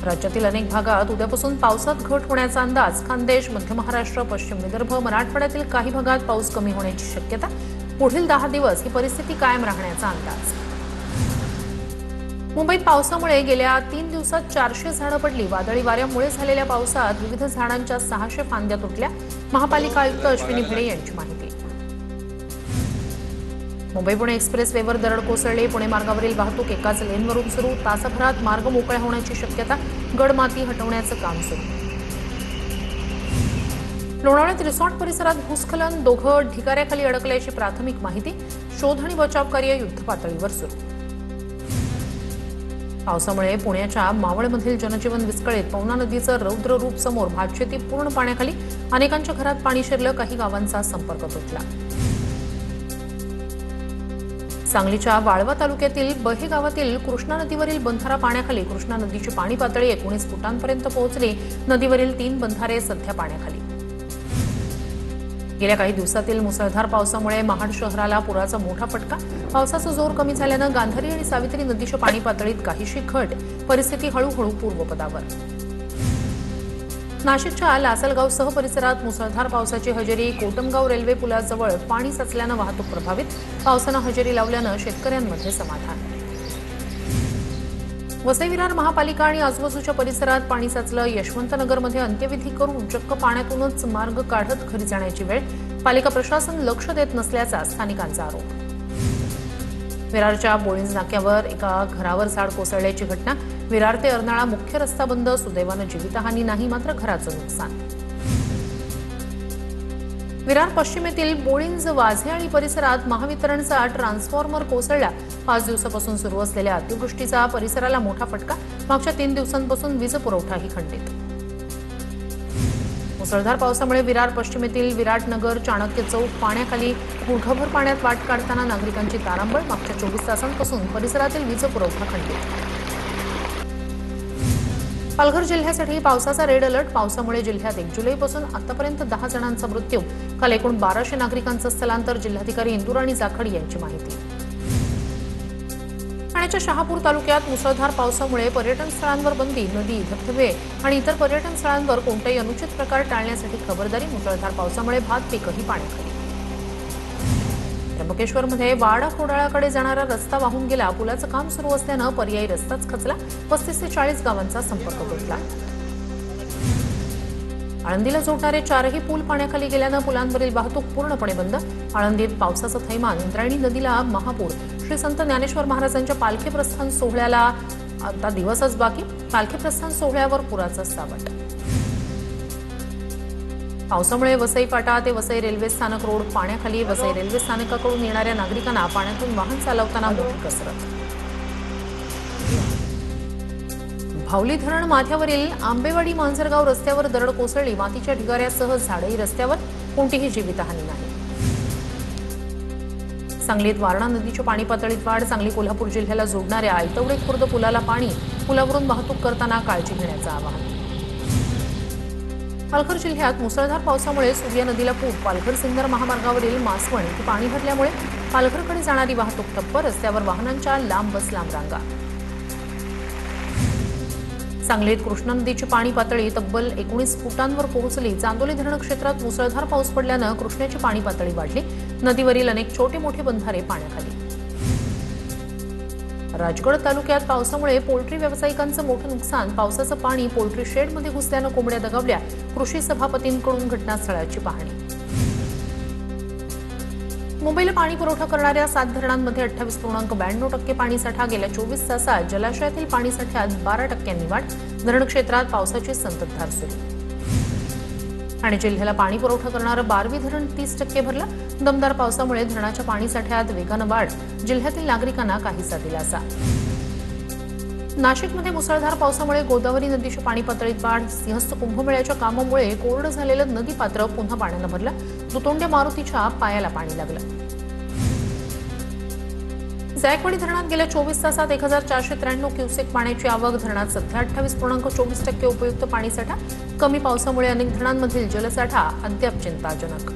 राज्यातील अनेक भागात उद्यापासून पावसात घट होण्याचा अंदाज. खानदेश, मध्य महाराष्ट्र, पश्चिम विदर्भ, मराठवाड्यातील काही भागात पाऊस कमी होण्याची शक्यता. पुढील 10 दिवस ही परिस्थिती कायम राहण्याचा अंदाज. मुंबईत पावसामुळे गेल्या 3 दिवसात 400 झाडं पडली. वादळी वाऱ्यामुळे झालेल्या पावसात विविध झाडांच्या 600 फांद्या तुटल्या. महापालिका आयुक्त अश्विनी भिडे यांची माहिती. मुंबई-पुणे एक्सप्रेसवेवर दरड कोसळली. पुणे मार्गावरील वाहतूक एकाच लेनवरून सुरू. तासाभरात मार्ग मोकळा होण्याची शक्यता. गडमाती हटवण्याचं काम सुरू. लोणावळ्यात रिसॉर्ट परिसरात भूस्खलन. 2 ढिगाऱ्याखाली अडकल्याची प्राथमिक माहिती. शोध आणि बचाव कार्य युद्धपातळीवर सुरू. पावसामुळे पुण्याच्या मावळमधील जनजीवन विस्कळीत. पवना नदीचं रौद्र रूप समोर. भातशेती पूर्ण पाण्याखाली. अनेकांच्या घरात पाणी शिरलं. काही गावांचा संपर्क तुटला. सांगलीच्या वाळवा तालुक्यातील बहे गावातील कृष्णा नदीवरील बंधारा पाण्याखाली. कृष्णा नदीची पाणी पातळी 19 फुटांपर्यंत पोहोचली. नदीवरील 3 बंधारे सध्या पाण्याखाली. गेल्या काही दिवसातील मुसळधार पावसामुळे महाड शहराला पुराचा मोठा फटका. पावसाचा जोर कमी झाल्यानं गांधारी आणि सावित्री नदीच्या पाणी पातळीत काहीशी घट. परिस्थिती हळूहळू पूर्वपदावर. नाशिकच्या लासलगावसह परिसरात मुसळधार पावसाची हजेरी. कोटमगाव रेल्वे पुलाजवळ पाणी साचल्यानं वाहतूक प्रभावित. पावसानं हजेरी लावल्यानं शेतकऱ्यांमध्ये समाधान. वसई-विरार महापालिका आणि आजूबाजूच्या परिसरात पाणी साचलं. यशवंतनगरमध्ये अंत्यविधी करून चक्क पाण्यातूनच मार्ग काढत घरी जाण्याची वेळ. पालिका प्रशासन लक्ष देत नसल्याचा स्थानिकांचा आरोप. विरारच्या बोळिंज नाक्यावर एका घरावर झाड कोसळल्याची घटना. विरार ते अर्नाळा मुख्य रस्ता बंद. सुदैवानं जीवितहानी नाही, मात्र घराचं नुकसान. विरार पश्चिमेतील बोळिंज वाझेआळी परिसरात महावितरणचा ट्रान्सफॉर्मर कोसळला. 5 दिवसापासून सुरू असलेल्या अतिवृष्टीचा परिसराला मोठा फटका. मागच्या 3 दिवसांपासून वीज पुरवठाही खंडित. मुसळधार पावसामुळे विरार पश्चिमेतील विराटनगर, चाणक्य चौक पाण्याखाली. गुडघाभर पाण्यात वाट काढताना नागरिकांची तारांबळ. मागच्या 24 तासांपासून परिसरातील वीज पुरवठा खंडित. पालघर जिल्ह्यासाठी पावसाचा रेड अलर्ट. पावसामुळे जिल्ह्यात 1 जुलैपासून आतापर्यंत 10 जणांचा मृत्यू. काल एकूण 1200 नागरिकांचं स्थलांतर. जिल्हाधिकारी इंदुराणी जाखड यांची माहिती. ठाण्याच्या शहापूर तालुक्यात मुसळधार पावसामुळे पर्यटन स्थळांवर बंदी. नदी, धबधबे आणि इतर पर्यटन स्थळांवर कोणताही अनुचित प्रकार टाळण्यासाठी खबरदारी. मुसळधार पावसामुळे भात पिकही पाण्याखाली. त्र्यंबकेश्वरमध्ये वाडा खोडाळाकडे जाणारा रस्ता वाहून गेला. पुलाचं काम सुरू असल्यानं पर्यायी रस्ताच खचला. 35 ते 40 गावांचा संपर्क तुटला. आळंदीला जोडणारे 4ही पूल पाण्याखाली गेल्यानं पुलांवरील वाहतूक पूर्णपणे बंद. आळंदीत पावसाचं थैमान. इंद्रायणी नदीला महापूर. श्री संत ज्ञानेश्वर महाराजांच्या पालखी प्रस्थान सोहळ्याला आता दिवसच बाकी. पालखी प्रस्थान सोहळ्यावर पुराचं सावट. पावसामुळे वसई फाटा ते वसई रेल्वे स्थानक रोड पाण्याखाली. वसई रेल्वे स्थानकाकडून येणाऱ्या नागरिकांना पाण्यातून वाहन चालवताना मोठी कसरत. भावली धरण माथ्यावरील आंबेवाडी मांजरगाव रस्त्यावर दरड कोसळली. मातीच्या ढिगाऱ्यासह झाडही रस्त्यावर. कोणतीही जीवितहानी नाही. सांगलीत वारणा नदीच्या पाणी पातळीत वाढ. सांगली कोल्हापूर जिल्ह्याला जोडणाऱ्या ऐतवडे खुर्द पुलाला पाणी. पुलावरून वाहतूक करताना काळजी घेण्याचं आवाहन. पालघर जिल्ह्यात मुसळधार पावसामुळे सूर्या नदीला पूर. पालघर-सिन्नर महामार्गावरील मासवण इथे पाणी भरल्यामुळे पालघरकडे जाणारी वाहतूक ठप्प. रस्त्यावर वाहनांच्या लांब रांगा. सांगलीत कृष्णा नदीची पाणी पातळी तब्बल 19 फुटांवर पोहोचली. चांदोली धरण क्षेत्रात मुसळधार पाऊस पडल्यानं कृष्णेची पाणी पातळी वाढली. नदीवरील अनेक छोटे मोठे बंधारे पाण्याखाली. राजगड तालुक्यात पावसामुळे पोल्ट्री व्यावसायिकांचं मोठं नुकसान. पावसाचं पाणी पोल्ट्री शेडमध्ये घुसल्यानं कोंबड्या दगावल्या. कृषी सभापतींकडून घटनास्थळाची पाहणी. मुंबईला पाणी पुरवठा करणाऱ्या 7 धरणांमध्ये 28.92% पाणीसाठा. गेल्या 24 तासात जलाशयातील पाणीसाठ्यात 12% वाढ. धरण क्षेत्रात पावसाची संततधार सुरू. ठाणे जिल्ह्याला पाणी पुरवठा करणारं बारवी धरण 30% भरलं. दमदार पावसामुळे धरणाच्या पाणीसाठ्यात वेगानं वाढ. जिल्ह्यातील नागरिकांना काहीसा दिलासा. नाशिकमध्ये मुसळधार पावसामुळे गोदावरी नदीच्या पाणी पातळीत वाढ. सिंहस्थ कुंभमेळ्याच्या कामामुळे कोरडं झालेलं नदीपात्र पुन्हा पाण्यानं भरलं. दुतोंड्या मारुतीच्या पायाला पाणी लागलं. जायकवाडी धरणात गेल्या 24 तासात 1493 क्युसेक पाण्याची आवक. धरणात सध्या 28.24% उपयुक्त पाणीसाठा. कमी पावसामुळे अनेक धरणांमधील जलसाठा अद्याप चिंताजनक.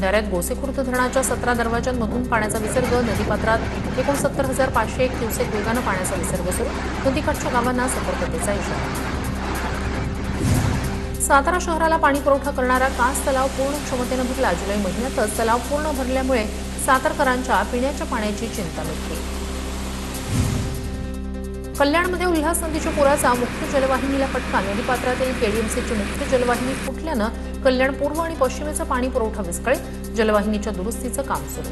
बंधाऱ्यात गोसेखुर्द धरणाच्या 17 दरवाजांमधून पाण्याचा विसर्ग, नदीपात्रात 69,501 क्युसेक वेगानं पाण्याचा विसर्ग सुरू, नदीकाठच्या गावांना सतर्कतेचा इशारा. सातारा शहराला पाणी पुरवठा करणारा कास तलाव पूर्ण क्षमतेनं भरला. जुलै महिन्यातच तलाव पूर्ण भरल्यामुळे सातारकरांच्या पिण्याच्या पाण्याची चिंता मिटली. कल्याणमध्ये उल्हास नदीच्या पुराचा मुख्य जलवाहिनीला फटका. नदीपात्रातील केडीएमसीची मुख्य जलवाहिनी फुटल्यानं कल्याण पूर्व आणि पश्चिमेचा पाणी पुरवठा विस्कळीत. जलवाहिनीच्या दुरुस्तीचं काम सुरू.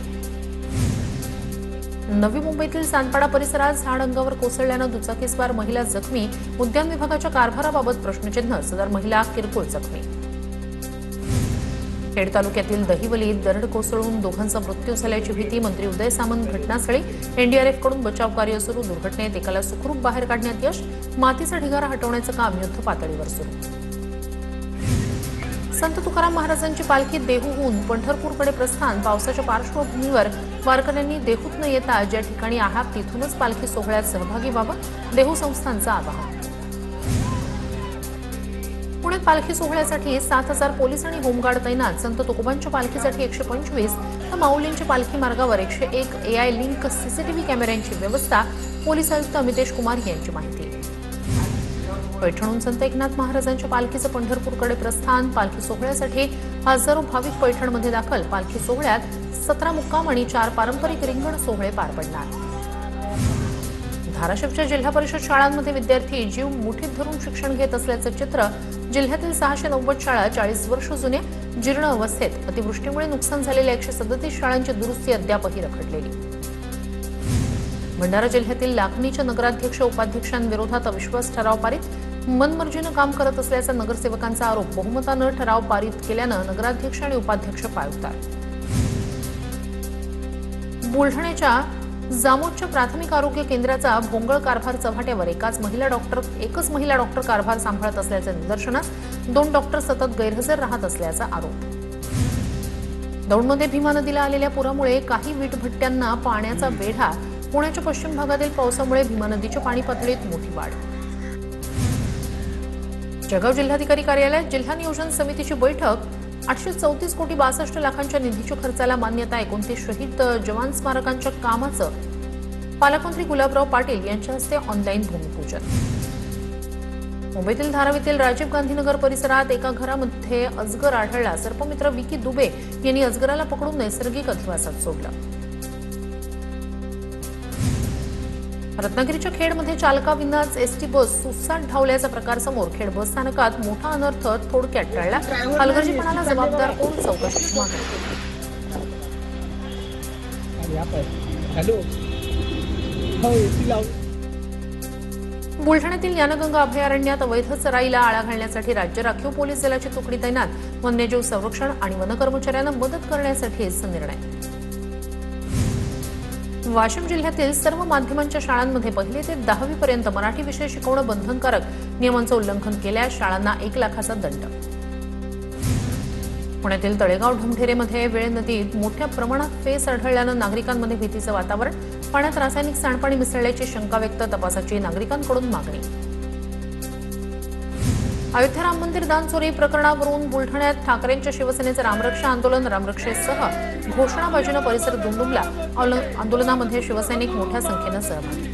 नवी मुंबईतील सांदपाडा परिसरात झाड अंगावर कोसळल्यानं दुचाकीस्वार महिला जखमी. उद्यान विभागाच्या कारभाराबाबत प्रश्नचिन्ह. सदर महिला किरकोळ जखमी. खेड तालुक्यातील दहिवलीत दरड कोसळून दोघांचा मृत्यू झाल्याची भीती. मंत्री उदय सामंत घटनास्थळी. एनडीआरएफकडून बचाव कार्य सुरू. दुर्घटनेत एकाला सुखरूप बाहेर काढण्यात यश. मातीचा ढिगारा हटवण्याचं काम युद्ध पातळीवर सुरू. संत तुकाराम महाराजांची पालखी देहूहून पंढरपूरकडे प्रस्थान. पावसाच्या पार्श्वभूमीवर वारकऱ्यांनी देहूत न येता ज्या ठिकाणी आहात तिथूनच पालखी सोहळ्यात सहभागी व्हावं, देहू संस्थानचं आवाहन. पुण्यात पालखी सोहळ्यासाठी 7,000 पोलीस आणि होमगार्ड तैनात. संत तुकोबांच्या पालखीसाठी 125 तर माऊलींच्या पालखी मार्गावर 101 एआय लिंक सीसीटीव्ही कॅमेऱ्यांची व्यवस्था. पोलीस आयुक्त अमितेश कुमार यांची माहिती. पैठणहून संत एकनाथ महाराजांच्या पालखीचं पंढरपूरकडे प्रस्थान. पालखी सोहळ्यासाठी हजारो भाविक पैठणमध्ये दाखल. पालखी सोहळ्यात 17 मुक्काम आणि 4 पारंपरिक रिंगण सोहळे पार पडणार. धाराशिवच्या जिल्हा परिषद शाळांमध्ये विद्यार्थी जीव मुठीत धरून शिक्षण घेत असल्याचं चित्र. जिल्ह्यातील 690 शाळा 40 वर्ष जुन्या जीर्ण अवस्थेत. अतिवृष्टीमुळे नुकसान झालेल्या 137 शाळांची दुरुस्ती अद्यापही रखडलेली. भंडारा जिल्ह्यातील लाखनीच्या नगराध्यक्ष उपाध्यक्षांविरोधात अविश्वास ठराव पारित. मनमर्जीनं काम करत असल्याचा नगरसेवकांचा आरोप. बहुमतानं ठराव पारित केल्यानं नगराध्यक्ष आणि उपाध्यक्ष पायउतार. बुलढाण्याच्या जामोदच्या प्राथमिक आरोग्य केंद्राचा भोंगळ कारभार चव्हाट्यावर. एकच महिला डॉक्टर कारभार सांभाळत असल्याचे निदर्शनास. 2 डॉक्टर सतत गैरहजर राहत असल्याचा आरोप. दौंडमध्ये भीमा नदीला आलेल्या पुरामुळे काही वीटभट्ट्यांना पाण्याचा वेढा. पुण्याच्या पश्चिम भागातील पावसामुळे भीमा नदीच्या पाणी पातळीत मोठी वाढ. जळगाव जिल्हाधिकारी कार्यालयात जिल्हा नियोजन समितीची बैठक. 834 कोटी 62 लाखांच्या निधीच्या खर्चाला मान्यता. 29 शहीद जवान स्मारकांच्या कामाचं पालकमंत्री गुलाबराव पाटील यांच्या हस्ते ऑनलाईन भूमिपूजन. मुंबईतील धारावीतील राजीव गांधीनगर परिसरात एका घरामध्ये अजगर आढळला. सर्पमित्र विकी दुबे यांनी अजगराला पकडून नैसर्गिक अधिवासात सोडलं. रत्नागिरीच्या खेडमध्ये चालकाविनाच एसटी बस सुसाट धावल्याचा प्रकार समोर. खेड बस स्थानकात मोठा अनर्थ थोडक्यात टळला. हलगर्जीपणाला जबाबदार कोण, चौकशीची मागणी. बुलढाण्यातील ज्ञानगंगा अभयारण्यात अवैध चराईला आळा घालण्यासाठी राज्य राखीव पोलीस दलाची तुकडी तैनात. वन्यजीव संरक्षण आणि वनकर्मचाऱ्यांना मदत करण्यासाठीच निर्णय. वाशिम जिल्ह्यातील सर्व माध्यमांच्या शाळांमध्ये 1ली ते 10वी पर्यंत मराठी विषय शिकवणं बंधनकारक. नियमांचं उल्लंघन केल्यास शाळांना 1 लाखाचा दंड. पुण्यातील तळेगाव ढमढेरेमध्ये वेळ नदीत मोठ्या प्रमाणात फेस आढळल्यानं नागरिकांमध्ये भीतीचं वातावरण. पाण्यात रासायनिक सांडपाणी मिसळल्याची शंका व्यक्त. तपासाची नागरिकांकडून मागणी. अयोध्या राम मंदिर दान चोरी प्रकरणावरून बुलढाण्यात ठाकरेंच्या शिवसेनेचं रामरक्षा आंदोलन. रामरक्षेसह घोषणाबाजीनं परिसर दुमदुमला. आंदोलनामध्ये शिवसैनिक मोठ्या संख्येनं सहभागी.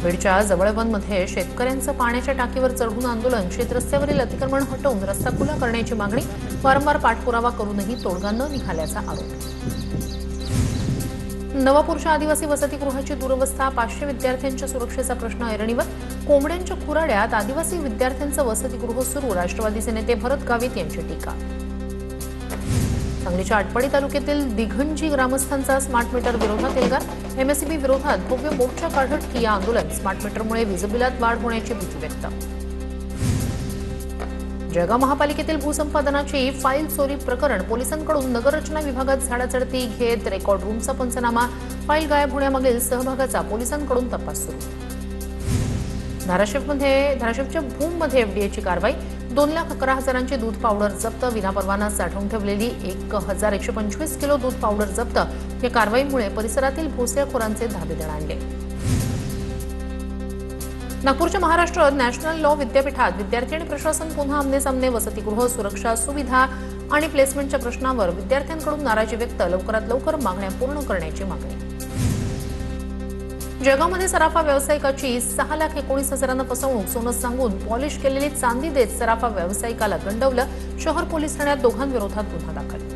बीडच्या जवळवनमध्ये शेतकऱ्यांचं पाण्याच्या टाकीवर चढून आंदोलन. शेतरस्त्यावरील अतिक्रमण हटवून रस्ता खुला करण्याची मागणी. वारंवार पाठपुरावा करूनही तोडगा न निघाल्याचा आरोप. नवापूरच्या आदिवासी वसतिगृहाची दुरवस्था. 500 विद्यार्थ्यांच्या सुरक्षेचा प्रश्न ऐरणीवर. कोंबड्यांच्या खुराड्यात आदिवासी विद्यार्थ्यांचं वसतिगृह सुरू. राष्ट्रवादीचे नेते भरत गावित यांची टीका. सांगलीच्या आटपाडी तालुक्यातील दिघंजी ग्रामस्थांचा स्मार्ट मीटर विरोधात एल्गार. एमएसईबी विरोधात भव्य मोर्चा काढत ठिय्या आंदोलन. स्मार्ट मीटरमुळे वीजबिलात वाढ होण्याची भीती व्यक्त. जळगाव महापालिकेतील भूसंपादनाची फाईल चोरी प्रकरण. पोलिसांकडून नगररचना विभागात झाडाझडती घेत रेकॉर्ड रूमचा पंचनामा. फाईल गायब होण्यामागील सहभागाचा पोलिसांकडून तपास सुरू. धाराशिवच्या भूममध्ये एफडीएची कारवाई. 2,11,000ची दूध पावडर जप्त. विनापरवाना साठवून ठेवलेली 1,125 किलो दूध पावडर जप्त. या कारवाईमुळे परिसरातील भोसलेखोरांचे धाबे दणाणले. नागपूरच्या महाराष्ट्र नॅशनल लॉ विद्यापीठात विद्यार्थी आणि प्रशासन पुन्हा आमने सामने. वसतिगृह, सुरक्षा सुविधा आणि प्लेसमेंटच्या प्रश्नावर विद्यार्थ्यांकडून नाराजी व्यक्त, लवकरात लवकर मागण्या पूर्ण करण्याची मागणी. जळगावमध्ये सराफा व्यावसायिकाची 6,19,000 फसवणूक, सोनं सांगून पॉलिश केलेली चांदी देत सराफा व्यावसायिकाला गंडवलं. शहर पोलीस ठाण्यात दोघांविरोधात गुन्हा दाखल.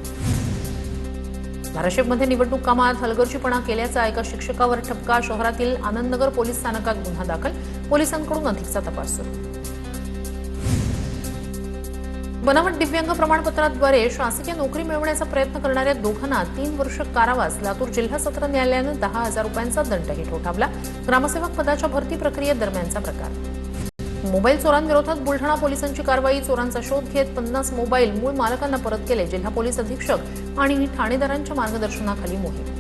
धाराशिवमध्ये निवडणूक कामात हलगर्जीपणा केल्याचा एका शिक्षकावर ठपका. शहरातील आनंदनगर पोलीस स्थानकात गुन्हा दाखल, पोलिसांकडून अधिकचा तपास सुरू. बनावट दिव्यांग प्रमाणपत्राद्वारे शासकीय नोकरी मिळवण्याचा प्रयत्न करणाऱ्या दोघांना 3 वर्ष कारावास. लातूर जिल्हा सत्र न्यायालयानं 10,000 रुपयांचा दंडही ठोठावला. ग्रामसेवक पदाच्या भरती प्रक्रियेदरम्यानचा प्रकार. मोबाईल चोरांविरोधात बुलढाणा पोलिसांची कारवाई. चोरांचा शोध घेत 50 मोबाईल मूळ मालकांना परत केले. जिल्हा पोलीस अधीक्षक आणि ठाणेदारांच्या मार्गदर्शनाखाली मोहीम.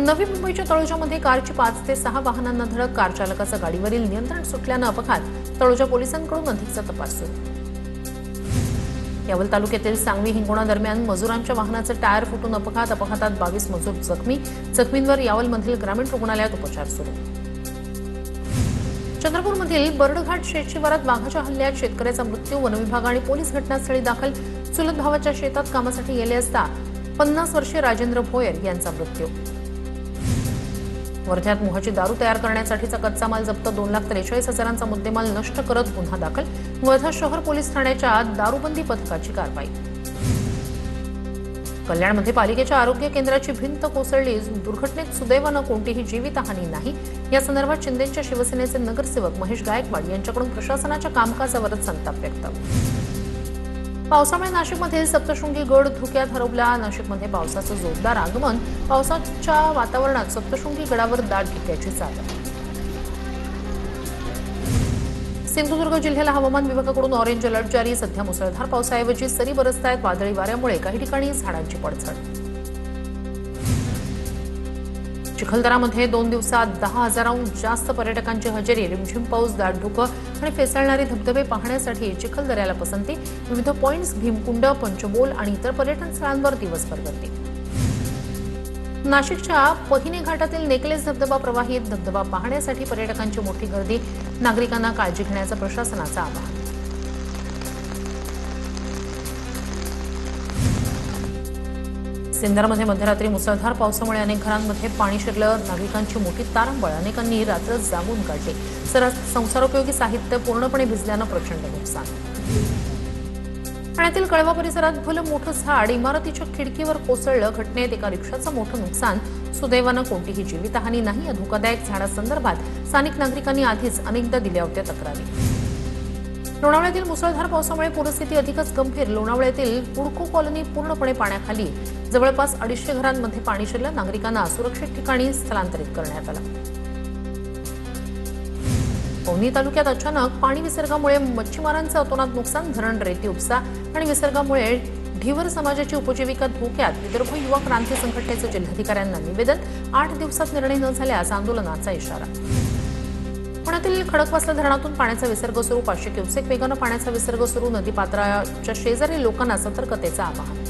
नवी मुंबईच्या तळोजामध्ये कारची 5 ते 6 वाहनांना धडक. कार चालकाचं गाडीवरील नियंत्रण सुटल्यानं अपघात. तळोजा पोलिसांकडून अधिकचा तपास सुरू. यावल तालुक्यातील सांगवी हिंगोणा दरम्यान मजुरांच्या वाहनाचं टायर फुटून अपघात. अपघातात 22 मजूर जखमी. जखमींवर यावलमधील ग्रामीण रुग्णालयात उपचार सुरू. चंद्रपूरमधील बर्डघाट शेतशिवारात वाघाच्या हल्ल्यात शेतकऱ्याचा मृत्यू. वनविभाग आणि पोलीस घटनास्थळी दाखल. चुलत भावाच्या शेतात कामासाठी गेले असता 50 वर्षीय राजेंद्र भोयर यांचा मृत्यू. वर्ध्यात मोहाची दारू तयार करण्यासाठीचा कच्चा माल जप्त. 2,43,000चा मुद्देमाल नष्ट करत गुन्हा दाखल. वर्धा शहर पोलीस ठाण्याच्या दारूबंदी पथकाची कारवाई. कल्याणमध्ये पालिकेच्या आरोग्य केंद्राची भिंत कोसळली. दुर्घटनेत सुदैवानं कोणतीही जीवितहानी नाही. या संदर्भात शिंदेच्या शिवसेनेचे नगरसेवक महेश गायकवाड यांच्याकडून प्रशासनाच्या कामकाजावरच संताप व्यक्त. पावसामुळे नाशिकमधील सप्तशृंगी गड धोक्यात हरवला. नाशिकमध्ये पावसाचं जोरदार आगमन. पावसाच्या वातावरणात सप्तशृंगी गडावर दाट धुक्याची चादर. सिंधुदुर्ग जिल्ह्याला हवामान विभागाकडून ऑरेंज अलर्ट जारी. सध्या मुसळधार पावसाऐवजी सरी बरसतायत. वादळी वाऱ्यामुळे काही ठिकाणी झाडांची पडझड. चिखलदरामध्ये 2 दिवसात 10,000हून जास्त पर्यटकांची हजेरी. रिमझिम पाऊस, दाट धुकं आणि फेसाळणारे धबधबे पाहण्यासाठी चिखलदऱ्याला पसंती. विविध पॉइंट्स, भीमकुंड, पंचबोल आणि इतर पर्यटन स्थळांवर दिवसभर गर्दी. नाशिकच्या पहिने घाटातील नेकलेस धबधबा प्रवाहित. धबधबा पाहण्यासाठी पर्यटकांची मोठी गर्दी. नागरिकांना काळजी घेण्याचं प्रशासनाचं आवाहन. सिन्नरमध्ये मध्यरात्री मुसळधार पावसामुळे अनेक घरांमध्ये पाणी शिरलं. नागरिकांची मोठी तारांबळ. अनेकांनी रात्र जागून काढली. संसारोपयोगी साहित्य पूर्णपणे भिजल्यानं प्रचंड नुकसान. ठाण्यातील कळवा परिसरात भलं मोठं झाड इमारतीच्या खिडकीवर कोसळलं. घटनेत एका रिक्षाचं मोठं नुकसान. सुदैवानं कोणतीही जीवितहानी नाही. या धोकादायक झाडासंदर्भात स्थानिक नागरिकांनी आधीच अनेकदा दिल्या होत्या तक्रारी. लोणावळ्यातील मुसळधार पावसामुळे पूरस्थिती अधिकच गंभीर. लोणावळ्यातील पुडको कॉलनी पूर्णपणे पाण्याखाली. जवळपास 250 घरांमध्ये पाणी शिरलं. नागरिकांना सुरक्षित ठिकाणी स्थलांतरित करण्यात आलं. पवनी तालुक्यात अचानक पाणी विसर्गामुळे मच्छीमारांचं अतोनात नुकसान. धरण रेती उपसा आणि विसर्गामुळे ढिवर समाजाची उपजीविका धोक्यात. विदर्भ युवा क्रांती संघटनेचं जिल्हाधिकाऱ्यांना निवेदन. 8 दिवसात निर्णय न झाल्यास आंदोलनाचा इशारा. पुण्यातील खडकवासला धरणातून पाण्याचा विसर्ग सुरू. 500 क्युसेक वेगानं पाण्याचा विसर्ग सुरू. नदीपात्राच्या शेजारी लोकांना सतर्कतेचं आवाहन.